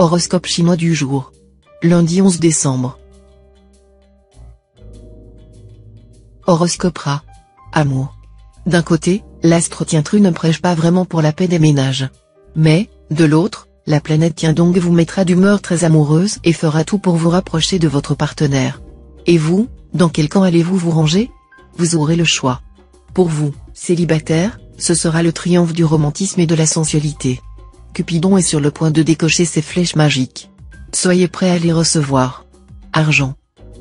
Horoscope chinois du jour. Lundi 11 décembre. Horoscope Rat. Amour. D'un côté, l'astre Tientru ne prêche pas vraiment pour la paix des ménages. Mais, de l'autre, la planète Tiandong vous mettra d'humeur très amoureuse et fera tout pour vous rapprocher de votre partenaire. Et vous, dans quel camp allez-vous vous ranger? Vous aurez le choix. Pour vous, célibataire, ce sera le triomphe du romantisme et de la sensualité. Cupidon est sur le point de décocher ses flèches magiques. Soyez prêt à les recevoir. Argent.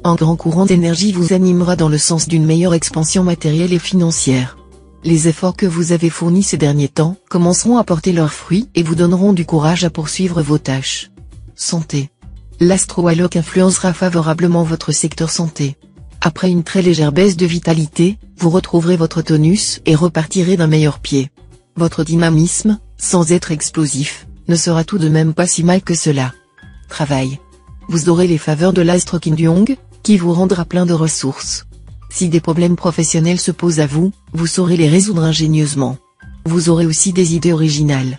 Un grand courant d'énergie vous animera dans le sens d'une meilleure expansion matérielle et financière. Les efforts que vous avez fournis ces derniers temps commenceront à porter leurs fruits et vous donneront du courage à poursuivre vos tâches. Santé. L'astro-alloc influencera favorablement votre secteur santé. Après une très légère baisse de vitalité, vous retrouverez votre tonus et repartirez d'un meilleur pied. Votre dynamisme, sans être explosif, ne sera tout de même pas si mal que cela. Travail. Vous aurez les faveurs de l'astre Kindyong, qui vous rendra plein de ressources. Si des problèmes professionnels se posent à vous, vous saurez les résoudre ingénieusement. Vous aurez aussi des idées originales.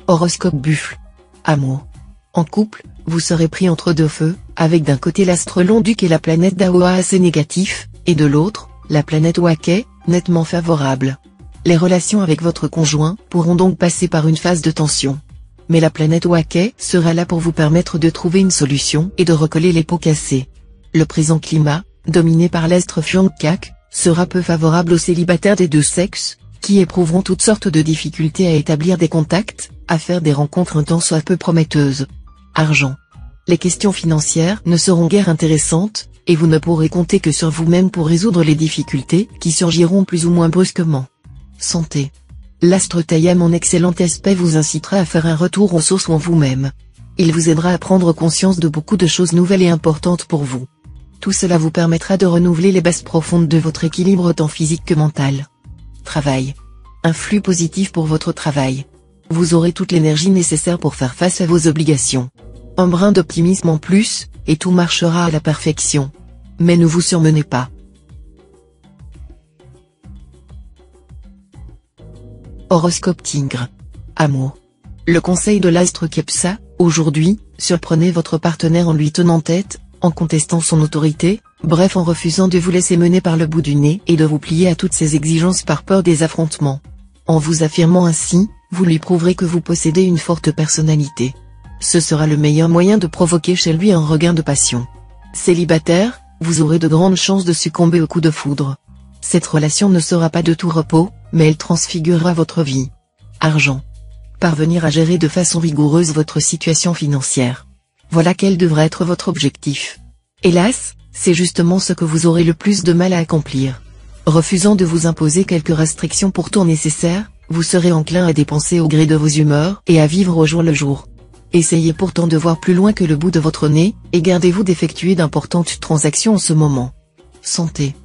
Horoscope Buffle. Amour. En couple, vous serez pris entre deux feux, avec d'un côté l'astre Long-Duc et la planète Daoa assez négatif, et de l'autre, la planète Wakai, nettement favorable. Les relations avec votre conjoint pourront donc passer par une phase de tension. Mais la planète Wakai sera là pour vous permettre de trouver une solution et de recoller les pots cassés. Le présent climat, dominé par l'astre Fiongkak, sera peu favorable aux célibataires des deux sexes, qui éprouveront toutes sortes de difficultés à établir des contacts, à faire des rencontres un tant soit peu prometteuses. Argent. Les questions financières ne seront guère intéressantes, et vous ne pourrez compter que sur vous-même pour résoudre les difficultés qui surgiront plus ou moins brusquement. Santé. L'astre Taïam en excellent aspect vous incitera à faire un retour aux sources en vous-même. Il vous aidera à prendre conscience de beaucoup de choses nouvelles et importantes pour vous. Tout cela vous permettra de renouveler les bases profondes de votre équilibre tant physique que mental. Travail. Un flux positif pour votre travail. Vous aurez toute l'énergie nécessaire pour faire face à vos obligations. Un brin d'optimisme en plus, et tout marchera à la perfection. Mais ne vous surmenez pas. Horoscope Tigre. Amour. Le conseil de l'astre Kepsa, aujourd'hui, surprenez votre partenaire en lui tenant tête, en contestant son autorité, bref en refusant de vous laisser mener par le bout du nez et de vous plier à toutes ses exigences par peur des affrontements. En vous affirmant ainsi, vous lui prouverez que vous possédez une forte personnalité. Ce sera le meilleur moyen de provoquer chez lui un regain de passion. Célibataire, vous aurez de grandes chances de succomber au coup de foudre. Cette relation ne sera pas de tout repos, mais elle transfigurera votre vie. Argent. Parvenir à gérer de façon rigoureuse votre situation financière. Voilà quel devrait être votre objectif. Hélas, c'est justement ce que vous aurez le plus de mal à accomplir. Refusant de vous imposer quelques restrictions pourtant nécessaires, vous serez enclin à dépenser au gré de vos humeurs et à vivre au jour le jour. Essayez pourtant de voir plus loin que le bout de votre nez, et gardez-vous d'effectuer d'importantes transactions en ce moment. Santé.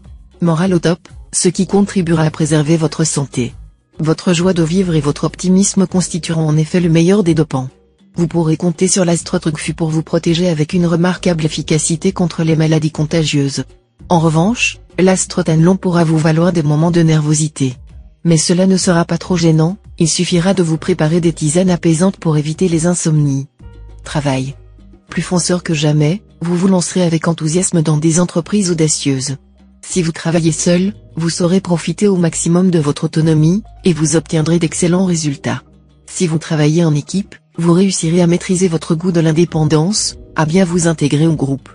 Morale au top, ce qui contribuera à préserver votre santé. Votre joie de vivre et votre optimisme constitueront en effet le meilleur des dopants. Vous pourrez compter sur l'astre Trukfu pour vous protéger avec une remarquable efficacité contre les maladies contagieuses. En revanche, l'astre Tanlong pourra vous valoir des moments de nervosité. Mais cela ne sera pas trop gênant, il suffira de vous préparer des tisanes apaisantes pour éviter les insomnies. Travail. Plus fonceur que jamais, vous vous lancerez avec enthousiasme dans des entreprises audacieuses. Si vous travaillez seul, vous saurez profiter au maximum de votre autonomie, et vous obtiendrez d'excellents résultats. Si vous travaillez en équipe, vous réussirez à maîtriser votre goût de l'indépendance, à bien vous intégrer au groupe.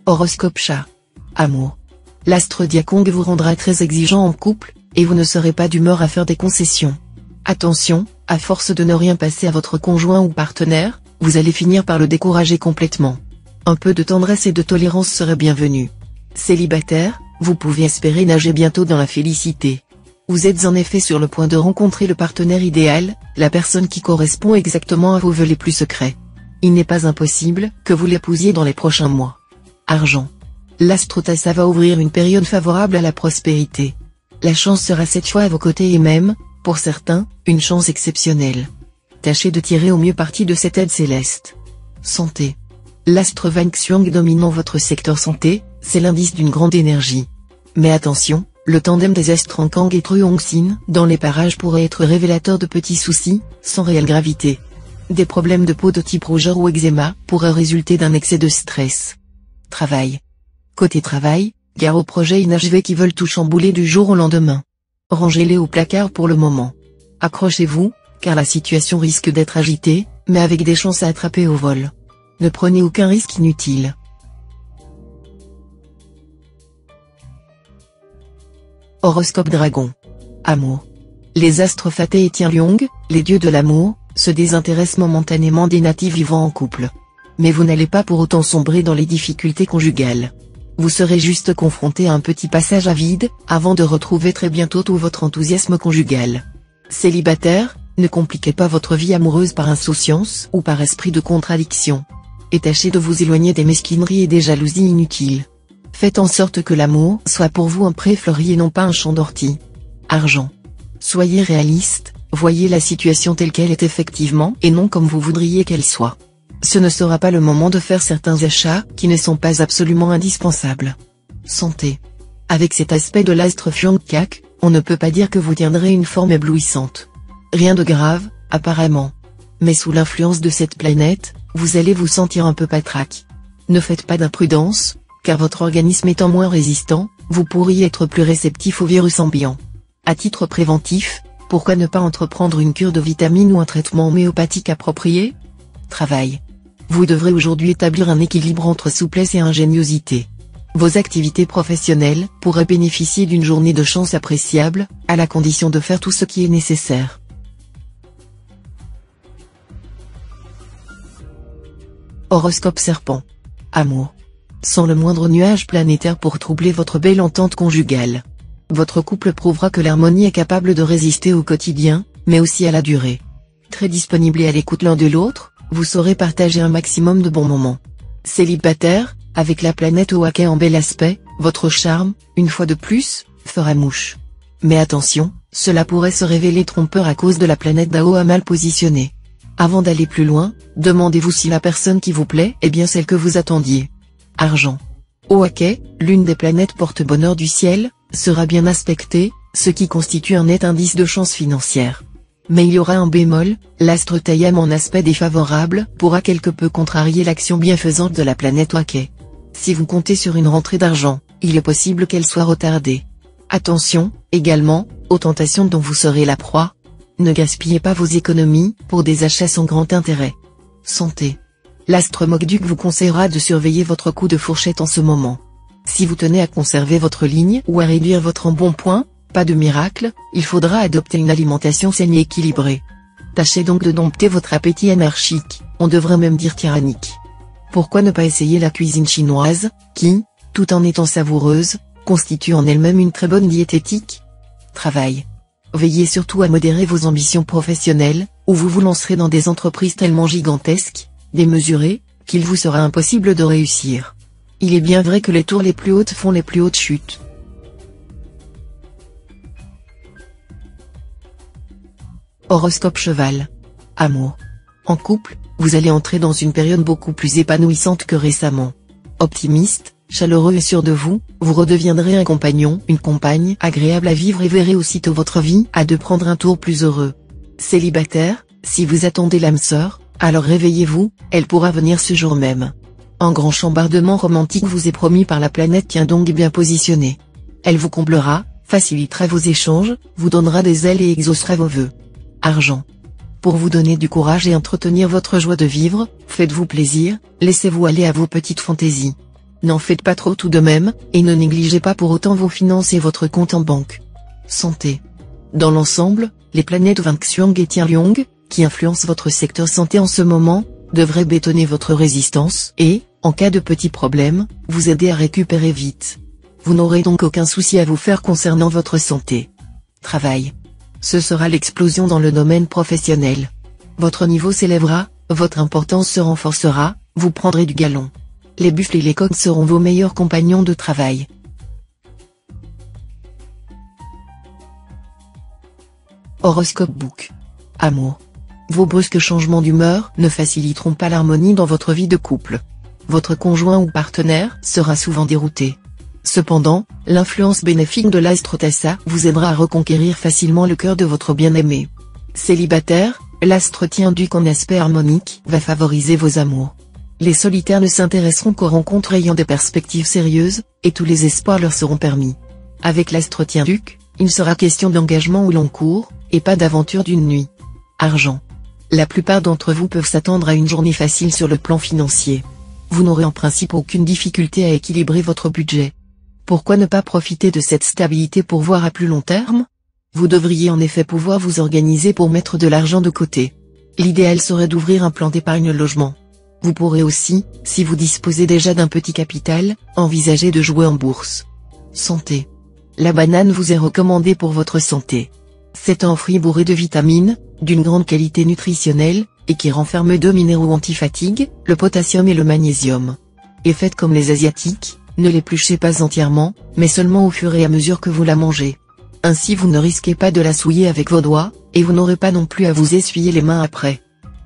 Horoscope Chat. Amour. L'astre Diakong vous rendra très exigeant en couple, et vous ne serez pas d'humeur à faire des concessions. Attention, à force de ne rien passer à votre conjoint ou partenaire, vous allez finir par le décourager complètement. Un peu de tendresse et de tolérance serait bienvenu. Célibataire, vous pouvez espérer nager bientôt dans la félicité. Vous êtes en effet sur le point de rencontrer le partenaire idéal, la personne qui correspond exactement à vos vœux les plus secrets. Il n'est pas impossible que vous l'épousiez dans les prochains mois. Argent. L'astre Tassa va ouvrir une période favorable à la prospérité. La chance sera cette fois à vos côtés et même, pour certains, une chance exceptionnelle. Tâchez de tirer au mieux parti de cette aide céleste. Santé. L'astre Wang Xiong dominant votre secteur santé, c'est l'indice d'une grande énergie. Mais attention, Le tandem des astres en Kang et Truong-sin dans les parages pourrait être révélateur de petits soucis, sans réelle gravité. Des problèmes de peau de type rougeur ou eczéma pourraient résulter d'un excès de stress. Travail. Côté travail, gare aux projets inachevés qui veulent tout chambouler du jour au lendemain. Rangez-les au placard pour le moment. Accrochez-vous, car la situation risque d'être agitée, mais avec des chances à attraper au vol. Ne prenez aucun risque inutile. Horoscope Dragon. Amour. Les astres Faté et Tianliong, les dieux de l'amour, se désintéressent momentanément des natifs vivant en couple. Mais vous n'allez pas pour autant sombrer dans les difficultés conjugales. Vous serez juste confronté à un petit passage à vide, avant de retrouver très bientôt tout votre enthousiasme conjugal. Célibataire, ne compliquez pas votre vie amoureuse par insouciance ou par esprit de contradiction. Et tâchez de vous éloigner des mesquineries et des jalousies inutiles. Faites en sorte que l'amour soit pour vous un pré fleuri et non pas un champ d'ortie. Argent. Soyez réaliste, voyez la situation telle qu'elle est effectivement et non comme vous voudriez qu'elle soit. Ce ne sera pas le moment de faire certains achats qui ne sont pas absolument indispensables. Santé. Avec cet aspect de l'astre Pyeongkak, on ne peut pas dire que vous tiendrez une forme éblouissante. Rien de grave, apparemment. Mais sous l'influence de cette planète, vous allez vous sentir un peu patraque. Ne faites pas d'imprudence, car votre organisme étant moins résistant, vous pourriez être plus réceptif au virus ambiant. À titre préventif, pourquoi ne pas entreprendre une cure de vitamines ou un traitement homéopathique approprié? Travail. Vous devrez aujourd'hui établir un équilibre entre souplesse et ingéniosité. Vos activités professionnelles pourraient bénéficier d'une journée de chance appréciable, à la condition de faire tout ce qui est nécessaire. Horoscope Serpent. Amour. Sans le moindre nuage planétaire pour troubler votre belle entente conjugale. Votre couple prouvera que l'harmonie est capable de résister au quotidien, mais aussi à la durée. Très disponible et à l'écoute l'un de l'autre, vous saurez partager un maximum de bons moments. Célibataire, avec la planète Oaké en bel aspect, votre charme, une fois de plus, fera mouche. Mais attention, cela pourrait se révéler trompeur à cause de la planète Dao à mal positionnée. Avant d'aller plus loin, demandez-vous si la personne qui vous plaît est bien celle que vous attendiez. Argent. Oaké, l'une des planètes porte-bonheur du ciel, sera bien aspectée, ce qui constitue un net indice de chance financière. Mais il y aura un bémol, l'astre Taiyam en aspect défavorable pourra quelque peu contrarier l'action bienfaisante de la planète Oaké. Si vous comptez sur une rentrée d'argent, il est possible qu'elle soit retardée. Attention, également, aux tentations dont vous serez la proie. Ne gaspillez pas vos économies pour des achats sans grand intérêt. Santé. L'astre Mokduk vous conseillera de surveiller votre coup de fourchette en ce moment. Si vous tenez à conserver votre ligne ou à réduire votre embonpoint, pas de miracle, il faudra adopter une alimentation saine et équilibrée. Tâchez donc de dompter votre appétit anarchique, on devrait même dire tyrannique. Pourquoi ne pas essayer la cuisine chinoise, qui, tout en étant savoureuse, constitue en elle-même une très bonne diététique? Travail. Veillez surtout à modérer vos ambitions professionnelles, ou vous vous lancerez dans des entreprises tellement gigantesques, démesurées, qu'il vous sera impossible de réussir. Il est bien vrai que les tours les plus hautes font les plus hautes chutes. Horoscope Cheval. Amour. En couple, vous allez entrer dans une période beaucoup plus épanouissante que récemment. Optimiste, chaleureux et sûr de vous, vous redeviendrez un compagnon, une compagne agréable à vivre et verrez aussitôt votre vie à deux prendre un tour plus heureux. Célibataire, si vous attendez l'âme sœur, alors réveillez-vous, elle pourra venir ce jour même. Un grand chambardement romantique vous est promis par la planète Tiandong bien positionnée. Elle vous comblera, facilitera vos échanges, vous donnera des ailes et exaucera vos vœux. Argent. Pour vous donner du courage et entretenir votre joie de vivre, faites-vous plaisir, laissez-vous aller à vos petites fantaisies. N'en faites pas trop tout de même, et ne négligez pas pour autant vos finances et votre compte en banque. Santé. Dans l'ensemble, les planètes Vanxiang et Tianliong, qui influencent votre secteur santé en ce moment, devraient bétonner votre résistance et, en cas de petits problèmes, vous aider à récupérer vite. Vous n'aurez donc aucun souci à vous faire concernant votre santé. Travail. Ce sera l'explosion dans le domaine professionnel. Votre niveau s'élèvera, votre importance se renforcera, vous prendrez du galon. Les buffles et les coqs seront vos meilleurs compagnons de travail. Horoscope Book. Amour. Vos brusques changements d'humeur ne faciliteront pas l'harmonie dans votre vie de couple. Votre conjoint ou partenaire sera souvent dérouté. Cependant, l'influence bénéfique de l'astre Tassa vous aidera à reconquérir facilement le cœur de votre bien-aimé. Célibataire, l'astre Tien-Duc en aspect harmonique va favoriser vos amours. Les solitaires ne s'intéresseront qu'aux rencontres ayant des perspectives sérieuses, et tous les espoirs leur seront permis. Avec l'astre Tien-Duc, il sera question d'engagement au long cours, et pas d'aventure d'une nuit. Argent. La plupart d'entre vous peuvent s'attendre à une journée facile sur le plan financier. Vous n'aurez en principe aucune difficulté à équilibrer votre budget. Pourquoi ne pas profiter de cette stabilité pour voir à plus long terme? Vous devriez en effet pouvoir vous organiser pour mettre de l'argent de côté. L'idéal serait d'ouvrir un plan d'épargne logement. Vous pourrez aussi, si vous disposez déjà d'un petit capital, envisager de jouer en bourse. Santé. La banane vous est recommandée pour votre santé. C'est un fruit bourré de vitamines, d'une grande qualité nutritionnelle, et qui renferme 2 minéraux anti-fatigue, le potassium et le magnésium. Et faites comme les Asiatiques, ne l'épluchez pas entièrement, mais seulement au fur et à mesure que vous la mangez. Ainsi vous ne risquez pas de la souiller avec vos doigts, et vous n'aurez pas non plus à vous essuyer les mains après.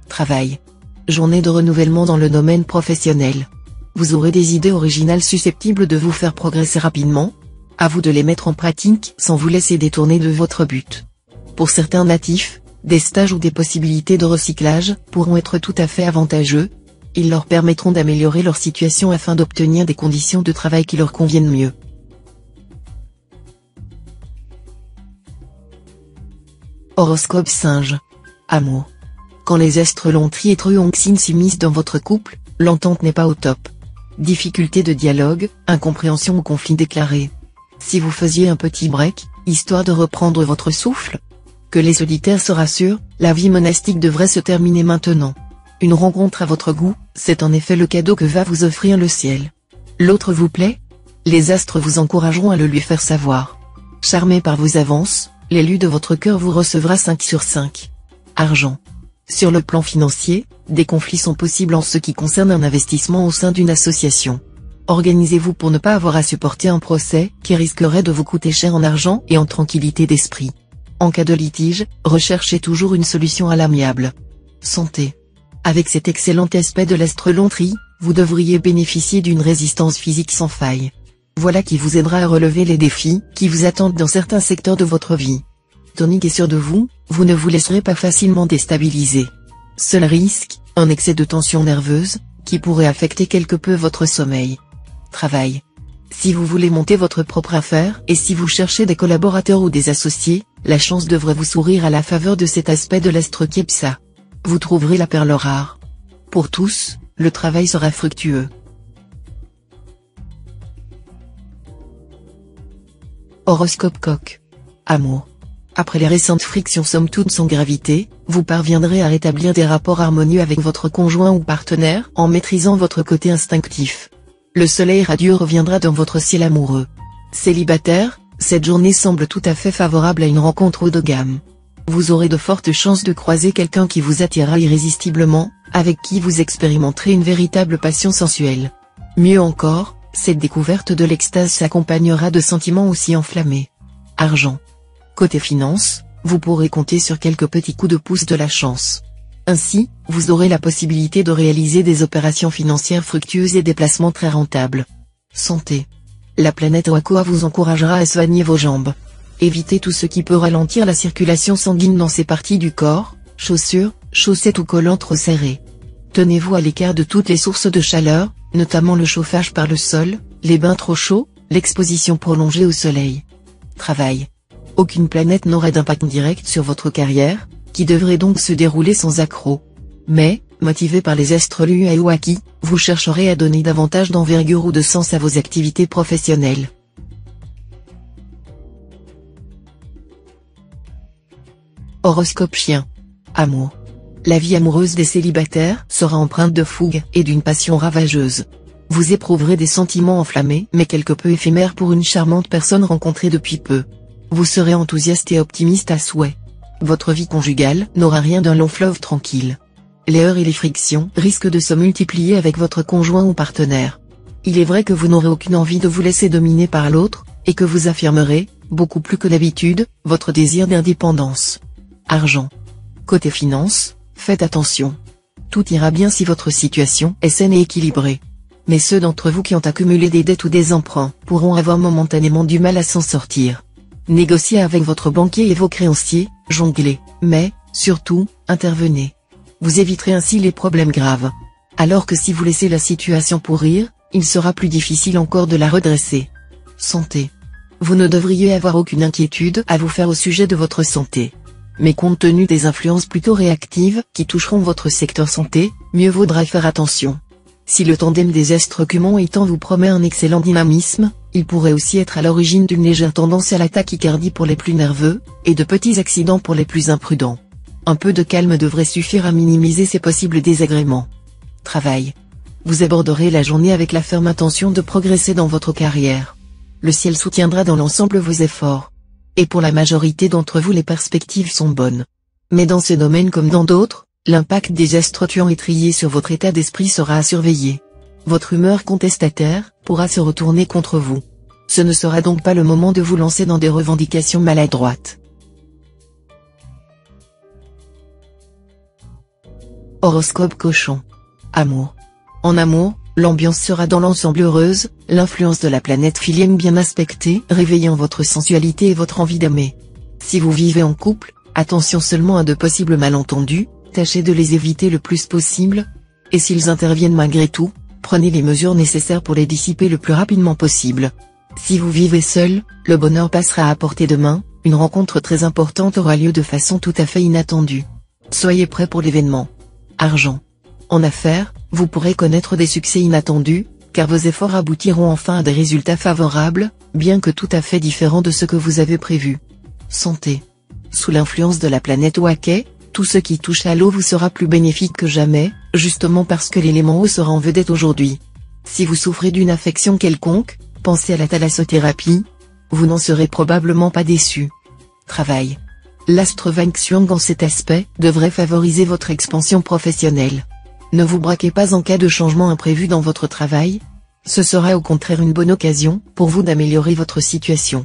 Travail. Journée de renouvellement dans le domaine professionnel. Vous aurez des idées originales susceptibles de vous faire progresser rapidement. À vous de les mettre en pratique sans vous laisser détourner de votre but. Pour certains natifs, des stages ou des possibilités de recyclage pourront être tout à fait avantageux. Ils leur permettront d'améliorer leur situation afin d'obtenir des conditions de travail qui leur conviennent mieux. Horoscope Singe. Amour. Quand les astres Lontri et Truonxine s'immiscent dans votre couple, l'entente n'est pas au top. Difficulté de dialogue, incompréhension ou conflit déclaré. Si vous faisiez un petit break, histoire de reprendre votre souffle. Que les solitaires se rassurent, la vie monastique devrait se terminer maintenant. Une rencontre à votre goût, c'est en effet le cadeau que va vous offrir le ciel. L'autre vous plaît? Les astres vous encourageront à le lui faire savoir. Charmé par vos avances, l'élu de votre cœur vous recevra 5 sur 5. Argent. Sur le plan financier, des conflits sont possibles en ce qui concerne un investissement au sein d'une association. Organisez-vous pour ne pas avoir à supporter un procès qui risquerait de vous coûter cher en argent et en tranquillité d'esprit. En cas de litige, recherchez toujours une solution à l'amiable. Santé. Avec cet excellent aspect de l'astre Lontri, vous devriez bénéficier d'une résistance physique sans faille. Voilà qui vous aidera à relever les défis qui vous attendent dans certains secteurs de votre vie. Tonique est sûr de vous, vous ne vous laisserez pas facilement déstabiliser. Seul risque, un excès de tension nerveuse, qui pourrait affecter quelque peu votre sommeil. Travail. Si vous voulez monter votre propre affaire et si vous cherchez des collaborateurs ou des associés, la chance devrait vous sourire à la faveur de cet aspect de l'astre Kepsa. Vous trouverez la perle rare. Pour tous, le travail sera fructueux. Horoscope Coq. Amour. Après les récentes frictions somme toute sans gravité, vous parviendrez à rétablir des rapports harmonieux avec votre conjoint ou partenaire en maîtrisant votre côté instinctif. Le soleil radieux reviendra dans votre ciel amoureux. Célibataire, cette journée semble tout à fait favorable à une rencontre haut de gamme. Vous aurez de fortes chances de croiser quelqu'un qui vous attirera irrésistiblement, avec qui vous expérimenterez une véritable passion sensuelle. Mieux encore, cette découverte de l'extase s'accompagnera de sentiments aussi enflammés. Argent. Côté finance, vous pourrez compter sur quelques petits coups de pouce de la chance. Ainsi, vous aurez la possibilité de réaliser des opérations financières fructueuses et des placements très rentables. Santé. La planète Wakoa vous encouragera à soigner vos jambes. Évitez tout ce qui peut ralentir la circulation sanguine dans ces parties du corps, chaussures, chaussettes ou collants trop serrés. Tenez-vous à l'écart de toutes les sources de chaleur, notamment le chauffage par le sol, les bains trop chauds, l'exposition prolongée au soleil. Travail. Aucune planète n'aura d'impact direct sur votre carrière, qui devrait donc se dérouler sans accroc. Mais, motivé par les astres Lu et Waki, vous chercherez à donner davantage d'envergure ou de sens à vos activités professionnelles. Horoscope Chien. Amour. La vie amoureuse des célibataires sera empreinte de fougue et d'une passion ravageuse. Vous éprouverez des sentiments enflammés mais quelque peu éphémères pour une charmante personne rencontrée depuis peu. Vous serez enthousiaste et optimiste à souhait. Votre vie conjugale n'aura rien d'un long fleuve tranquille. Les heurts et les frictions risquent de se multiplier avec votre conjoint ou partenaire. Il est vrai que vous n'aurez aucune envie de vous laisser dominer par l'autre, et que vous affirmerez, beaucoup plus que d'habitude, votre désir d'indépendance. Argent. Côté finance, faites attention. Tout ira bien si votre situation est saine et équilibrée. Mais ceux d'entre vous qui ont accumulé des dettes ou des emprunts pourront avoir momentanément du mal à s'en sortir. Négociez avec votre banquier et vos créanciers, jonglez, mais, surtout, intervenez. Vous éviterez ainsi les problèmes graves. Alors que si vous laissez la situation pourrir, il sera plus difficile encore de la redresser. Santé. Vous ne devriez avoir aucune inquiétude à vous faire au sujet de votre santé. Mais compte tenu des influences plutôt réactives qui toucheront votre secteur santé, mieux vaudra faire attention. Si le tandem des astres Cumon et Temps vous promet un excellent dynamisme, il pourrait aussi être à l'origine d'une légère tendance à la tachycardie pour les plus nerveux, et de petits accidents pour les plus imprudents. Un peu de calme devrait suffire à minimiser ces possibles désagréments. Travail. Vous aborderez la journée avec la ferme intention de progresser dans votre carrière. Le ciel soutiendra dans l'ensemble vos efforts. Et pour la majorité d'entre vous les perspectives sont bonnes. Mais dans ce domaine comme dans d'autres, l'impact des astres tuants étriés sur votre état d'esprit sera à surveiller. Votre humeur contestataire pourra se retourner contre vous. Ce ne sera donc pas le moment de vous lancer dans des revendications maladroites. Horoscope Cochon. Amour. En amour, l'ambiance sera dans l'ensemble heureuse, l'influence de la planète Philième bien aspectée réveillant votre sensualité et votre envie d'aimer. Si vous vivez en couple, attention seulement à de possibles malentendus, tâchez de les éviter le plus possible, et s'ils interviennent malgré tout, prenez les mesures nécessaires pour les dissiper le plus rapidement possible. Si vous vivez seul, le bonheur passera à portée de main, une rencontre très importante aura lieu de façon tout à fait inattendue. Soyez prêts pour l'événement. Argent. En affaires, vous pourrez connaître des succès inattendus, car vos efforts aboutiront enfin à des résultats favorables, bien que tout à fait différents de ce que vous avez prévu. Santé. Sous l'influence de la planète Waquet, tout ce qui touche à l'eau vous sera plus bénéfique que jamais, justement parce que l'élément eau sera en vedette aujourd'hui. Si vous souffrez d'une affection quelconque, pensez à la thalassothérapie, vous n'en serez probablement pas déçu. Travail. L'astre Wang Xuang en cet aspect devrait favoriser votre expansion professionnelle. Ne vous braquez pas en cas de changement imprévu dans votre travail. Ce sera au contraire une bonne occasion pour vous d'améliorer votre situation.